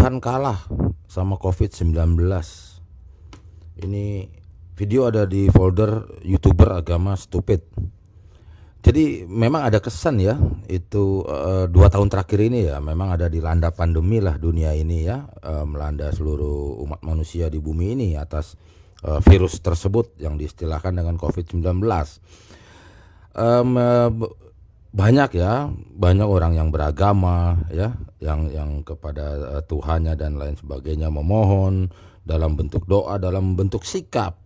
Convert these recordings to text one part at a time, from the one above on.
Tuhan kalah sama COVID-19. Ini video ada di folder YouTuber agama stupid. Jadi memang ada kesan ya, itu 2 tahun terakhir ini ya memang ada dilanda pandemi lah dunia ini ya, melanda seluruh umat manusia di bumi ini atas virus tersebut yang diistilahkan dengan COVID-19. Banyak orang yang beragama ya, yang kepada Tuhannya dan lain sebagainya memohon dalam bentuk doa, dalam bentuk sikap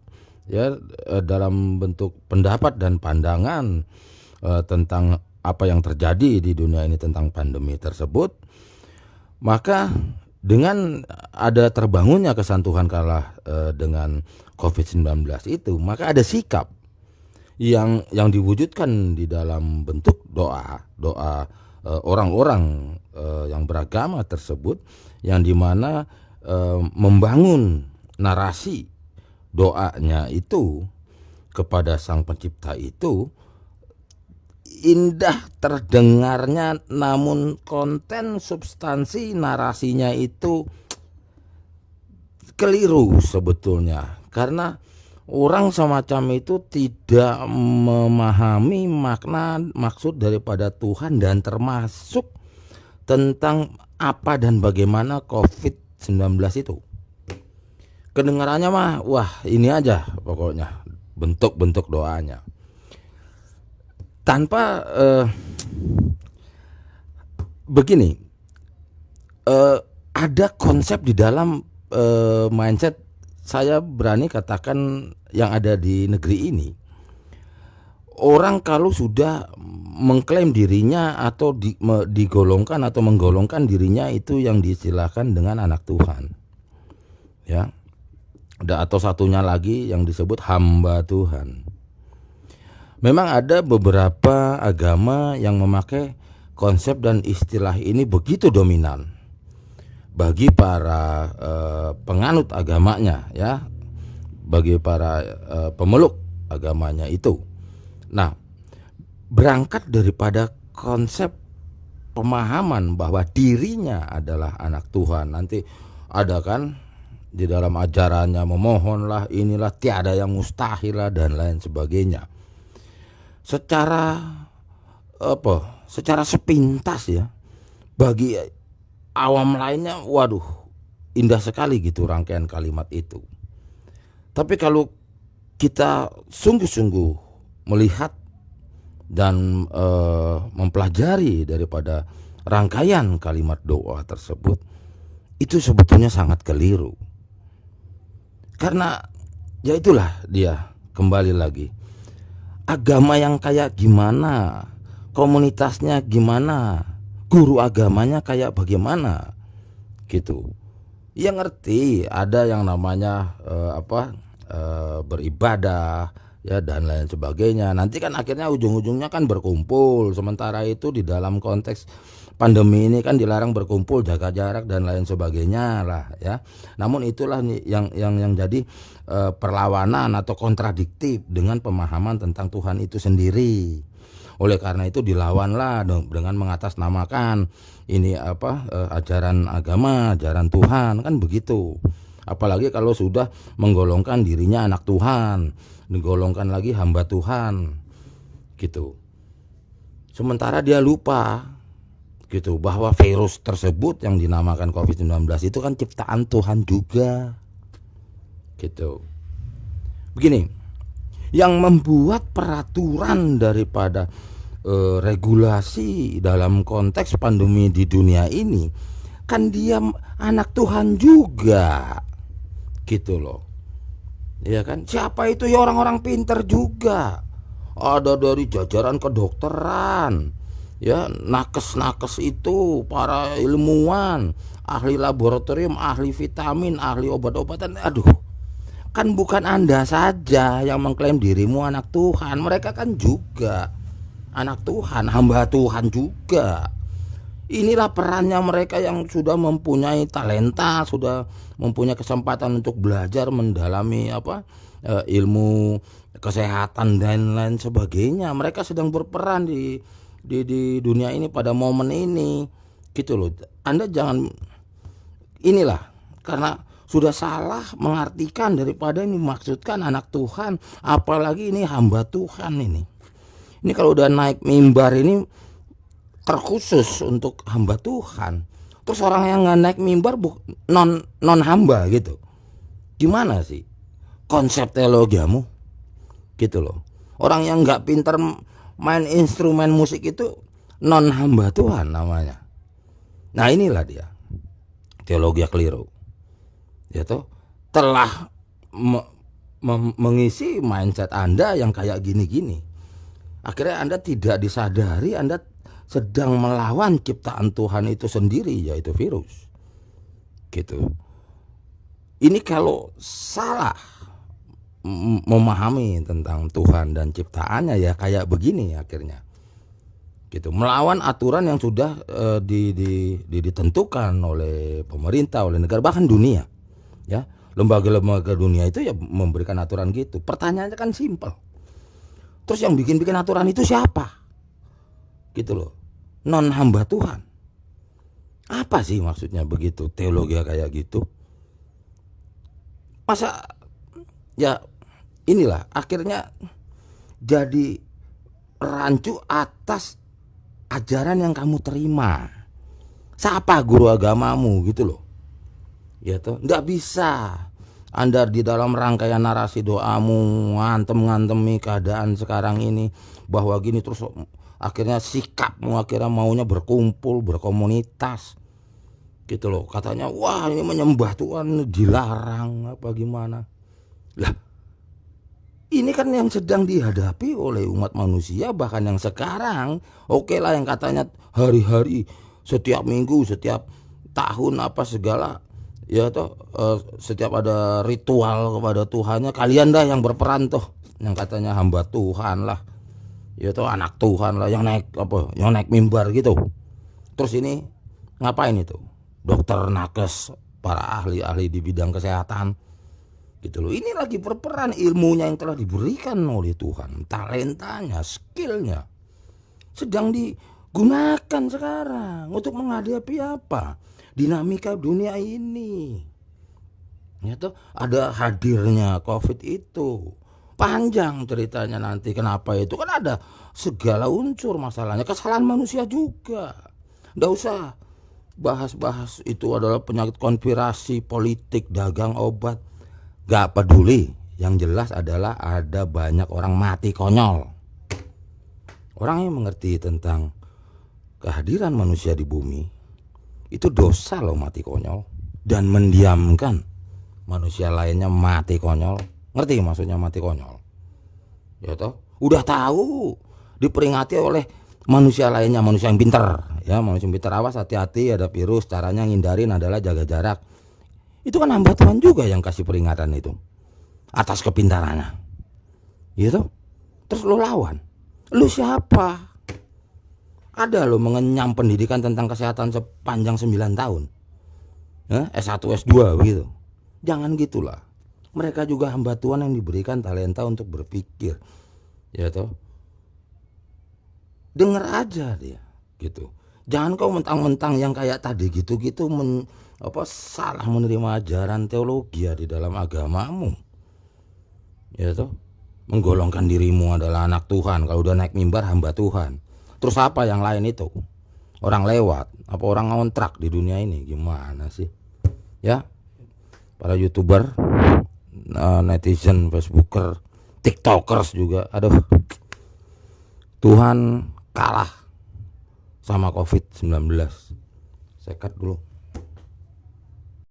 ya, dalam bentuk pendapat dan pandangan tentang apa yang terjadi di dunia ini tentang pandemi tersebut. Maka dengan ada terbangunnya kesan Tuhan kalah dengan COVID-19 itu, maka ada sikap yang diwujudkan di dalam bentuk doa orang-orang yang beragama tersebut, yang dimana membangun narasi doanya itu kepada Sang Pencipta itu indah terdengarnya, namun konten substansi narasinya itu keliru sebetulnya, karena orang semacam itu tidak memahami makna maksud daripada Tuhan dan termasuk tentang apa dan bagaimana COVID-19 itu. Kedengarannya mah wah ini aja pokoknya bentuk-bentuk doanya. Tanpa begini, ada konsep di dalam mindset, saya berani katakan yang ada di negeri ini. Orang kalau sudah mengklaim dirinya atau digolongkan atau menggolongkan dirinya itu yang diistilahkan dengan anak Tuhan, ya, atau satunya lagi yang disebut hamba Tuhan. Memang ada beberapa agama yang memakai konsep dan istilah ini begitu dominan bagi para penganut agamanya ya, bagi para pemeluk agamanya itu. Nah, berangkat daripada konsep pemahaman bahwa dirinya adalah anak Tuhan. Nanti ada kan di dalam ajarannya memohonlah, inilah tiada yang mustahil lah dan lain sebagainya. Secara sepintas ya, bagi awam lainnya, waduh, indah sekali gitu rangkaian kalimat itu. Tapi kalau kita sungguh-sungguh melihat dan mempelajari daripada rangkaian kalimat doa tersebut, itu sebetulnya sangat keliru. Karena ya itulah dia, kembali lagi, agama yang kayak gimana, komunitasnya gimana, guru agamanya kayak bagaimana gitu. Ya ngerti ada yang namanya beribadah ya dan lain sebagainya. Nanti kan akhirnya ujung-ujungnya kan berkumpul. Sementara itu di dalam konteks pandemi ini kan dilarang berkumpul, jaga jarak dan lain sebagainya lah ya. Namun itulah yang jadi perlawanan atau kontradiktif dengan pemahaman tentang Tuhan itu sendiri. Oleh karena itu dilawanlah dengan mengatasnamakan ini ajaran agama, ajaran Tuhan, kan begitu. Apalagi kalau sudah menggolongkan dirinya anak Tuhan, menggolongkan lagi hamba Tuhan gitu. Sementara dia lupa gitu bahwa virus tersebut yang dinamakan COVID-19 itu kan ciptaan Tuhan juga gitu. Begini, yang membuat peraturan daripada regulasi dalam konteks pandemi di dunia ini kan dia anak Tuhan juga gitu loh, ya kan. Siapa itu ya, orang-orang pinter juga, ada dari jajaran kedokteran ya, nakes itu para ilmuwan, ahli laboratorium, ahli vitamin, ahli obat-obatan. Aduh, kan bukan Anda saja yang mengklaim dirimu anak Tuhan, mereka kan juga anak Tuhan, hamba Tuhan juga. Inilah perannya mereka yang sudah mempunyai talenta, sudah mempunyai kesempatan untuk belajar mendalami ilmu kesehatan dan lain sebagainya. Mereka sedang berperan di dunia ini pada momen ini gitu loh. Anda jangan inilah karena sudah salah mengartikan daripada ini maksudkan anak Tuhan, apalagi ini hamba Tuhan ini. Ini kalau udah naik mimbar ini terkhusus untuk hamba Tuhan. Terus orang yang nggak naik mimbar non hamba gitu. Gimana sih konsep teologiamu? Gitu loh. Orang yang nggak pintar main instrumen musik itu non hamba Tuhan namanya. Nah inilah dia teologi keliru. Ya toh, telah mengisi mindset Anda yang kayak gini-gini. Akhirnya Anda tidak disadari Anda sedang melawan ciptaan Tuhan itu sendiri, yaitu virus. Gitu. Ini kalau salah memahami tentang Tuhan dan ciptaannya ya kayak begini akhirnya. Gitu. Melawan aturan yang sudah ditentukan oleh pemerintah, oleh negara, bahkan dunia. Ya, lembaga-lembaga dunia itu ya memberikan aturan gitu. Pertanyaannya kan simpel. Terus yang bikin aturan itu siapa? Gitu loh. Non hamba Tuhan. Apa sih maksudnya begitu? Teologi kayak gitu. Masa ya inilah akhirnya jadi rancu atas ajaran yang kamu terima. Siapa guru agamamu gitu loh. Ya toh, nggak bisa Anda di dalam rangkaian narasi doamu ngantem-ngantemi keadaan sekarang ini bahwa gini terus akhirnya sikapmu akhirnya maunya berkumpul, berkomunitas. Gitu loh. Katanya wah ini menyembah Tuhan dilarang apa gimana. Lah ini kan yang sedang dihadapi oleh umat manusia, bahkan yang sekarang oke lah yang katanya hari-hari setiap minggu, setiap tahun apa segala ya toh setiap ada ritual kepada Tuhannya kalian dah yang berperan toh yang katanya hamba Tuhan lah ya toh anak Tuhan lah yang naik mimbar gitu. Terus ini ngapain itu dokter nakes para ahli-ahli di bidang kesehatan gitu loh. Ini lagi berperan ilmunya yang telah diberikan oleh Tuhan, talentanya, skillnya sedang digunakan sekarang untuk menghadapi apa dinamika dunia ini. Ya toh, ada hadirnya COVID itu panjang ceritanya nanti kenapa itu kan ada segala unsur masalahnya, kesalahan manusia juga. Nggak usah bahas-bahas itu adalah penyakit konspirasi politik dagang obat. Gak peduli, yang jelas adalah ada banyak orang mati konyol. Orang yang mengerti tentang kehadiran manusia di bumi itu dosa loh mati konyol dan mendiamkan manusia lainnya mati konyol. Ngerti maksudnya mati konyol? Ya toh, udah tahu diperingati oleh manusia lainnya, manusia yang pintar. Ya, manusia yang pintar awas hati-hati ada virus, caranya ngindarin adalah jaga jarak. Itu kan hamba Tuhan juga yang kasih peringatan itu atas kepintarannya. Gitu. Terus lo lawan. Lo siapa? Ada lo mengenyam pendidikan tentang kesehatan sepanjang 9 tahun. S1, S2 begitu. Jangan gitulah. Mereka juga hamba Tuhan yang diberikan talenta untuk berpikir. Ya toh. Dengar aja dia gitu. Jangan kau mentang-mentang yang kayak tadi gitu-gitu salah menerima ajaran teologi di dalam agamamu. Ya toh, menggolongkan dirimu adalah anak Tuhan, kalau udah naik mimbar hamba Tuhan. Terus apa yang lain itu? Orang lewat, apa orang ngontrak di dunia ini? Gimana sih? Ya. Para YouTuber, netizen, Facebooker, TikTokers juga. Aduh. Tuhan kalah sama COVID-19. Sekat dulu.